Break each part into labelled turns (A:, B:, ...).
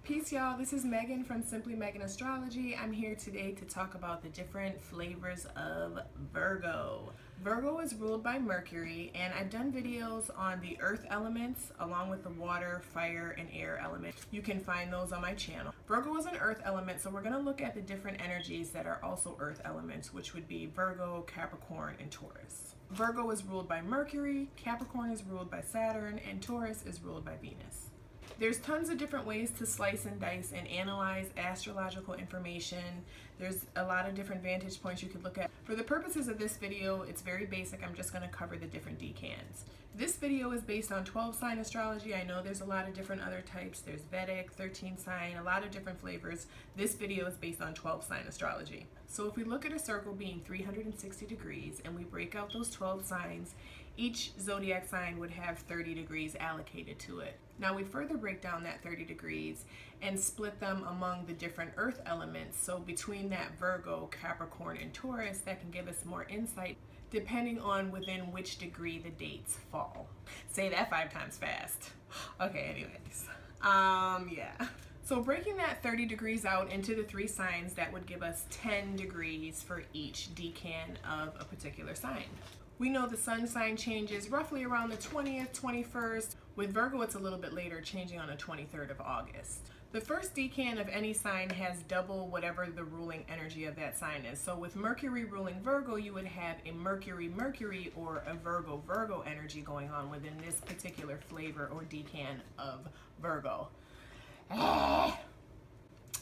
A: Peace, y'all. This is Megan from Simply Megan Astrology. I'm here today to talk about the different flavors of Virgo. Virgo is ruled by Mercury, and I've done videos on the earth elements along with the water, fire, and air element. You can find those on my channel. Virgo is an earth element, so we're going to look at the different energies that are also earth elements, which would be Virgo, Capricorn, and Taurus. Virgo is ruled by Mercury, Capricorn is ruled by Saturn, and Taurus is ruled by Venus. There's tons of different ways to slice and dice and analyze astrological information. There's a lot of different vantage points you could look at. For the purposes of this video, it's very basic. I'm just going to cover the different decans. This video is based on 12-sign astrology. I know there's a lot of different other types. There's Vedic, 13-sign, a lot of different flavors. This video is based on 12-sign astrology. So if we look at a circle being 360 degrees and we break out those 12 signs, each zodiac sign would have 30 degrees allocated to it. Now we further break down that 30 degrees and split them among the different earth elements. So between that Virgo, Capricorn, and Taurus, that can give us more insight depending on within which degree the dates fall. Say that 5 times fast. Okay, anyways. Yeah. So breaking that 30 degrees out into the 3 signs, that would give us 10 degrees for each decan of a particular sign. We know the sun sign changes roughly around the 20th, 21st. With Virgo, it's a little bit later, changing on the 23rd of August. The first decan of any sign has double whatever the ruling energy of that sign is. So with Mercury ruling Virgo, you would have a Mercury-Mercury or a Virgo-Virgo energy going on within this particular flavor or decan of Virgo.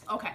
A: Okay.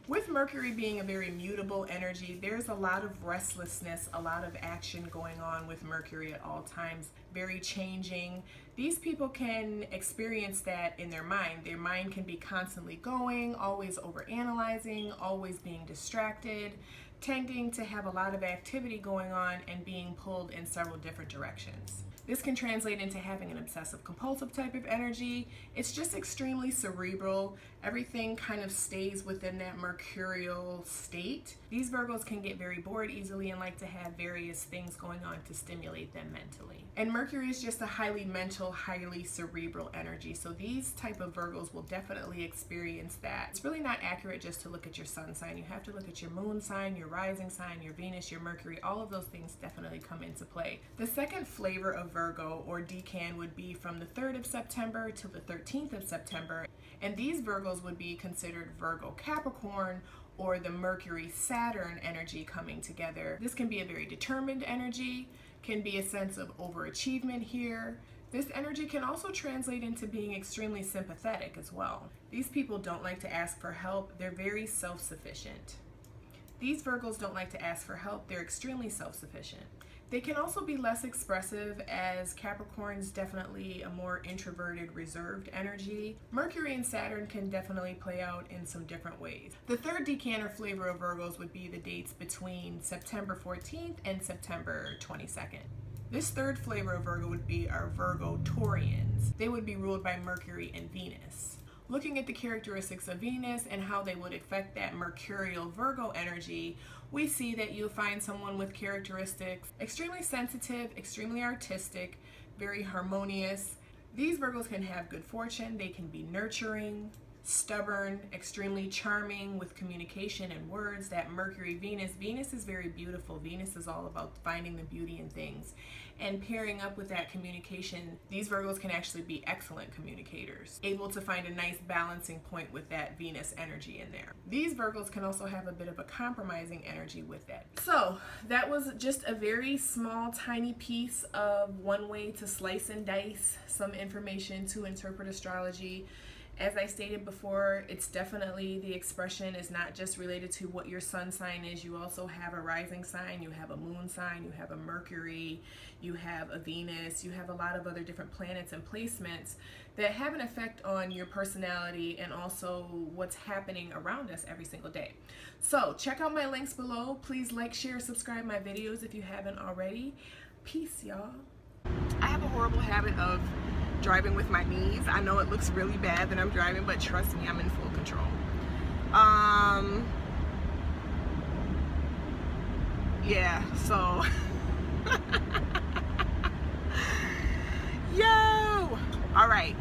A: With Mercury being a very mutable energy, there's a lot of restlessness, a lot of action going on with Mercury at all times, very changing. These people can experience that in their mind. Their mind can be constantly going, always overanalyzing, always being distracted, tending to have a lot of activity going on and being pulled in several different directions. This can translate into having an obsessive compulsive type of energy. It's just extremely cerebral. Everything kind of stays within that mercurial state. These Virgos can get very bored easily and like to have various things going on to stimulate them mentally. And Mercury is just a highly mental, highly cerebral energy. So these type of Virgos will definitely experience that. It's really not accurate just to look at your sun sign. You have to look at your moon sign, your rising sign, your Venus, your Mercury. All of those things definitely come into play. The second flavor of Virgo or decan would be from the 3rd of September to the 13th of September. And these Virgos would be considered Virgo Capricorn or the Mercury Saturn energy coming together. This can be a very determined energy, can be a sense of overachievement here. This energy can also translate into being extremely sympathetic as well. These people don't like to ask for help. They're very self-sufficient. These Virgos don't like to ask for help. They're extremely self-sufficient. They can also be less expressive, as Capricorn's definitely a more introverted, reserved energy. Mercury and Saturn can definitely play out in some different ways. The third decan or flavor of Virgos would be the dates between September 14th and September 22nd. This third flavor of Virgo would be our Virgo Taurians. They would be ruled by Mercury and Venus. Looking at the characteristics of Venus and how they would affect that mercurial Virgo energy, we see that you'll find someone with characteristics extremely sensitive, extremely artistic, very harmonious. These Virgos can have good fortune. They can be nurturing, stubborn, extremely charming with communication and words. That Mercury Venus is very beautiful. Venus is all about finding the beauty in things and pairing up with that communication. These Virgos can actually be excellent communicators, able to find a nice balancing point with that Venus energy in there. These Virgos can also have a bit of a compromising energy with that. So that was just a very small, tiny piece of one way to slice and dice some information to interpret astrology. As I stated before, it's definitely, the expression is not just related to what your sun sign is. You also have a rising sign, you have a moon sign, you have a Mercury, you have a Venus, you have a lot of other different planets and placements that have an effect on your personality and also what's happening around us every single day. So check out my links below. Please like, share, subscribe my videos if you haven't already. Peace, y'all. I have a horrible habit of driving with my knees. I know it looks really bad that I'm driving, but trust me, I'm in full control. Yeah, so yo, all right.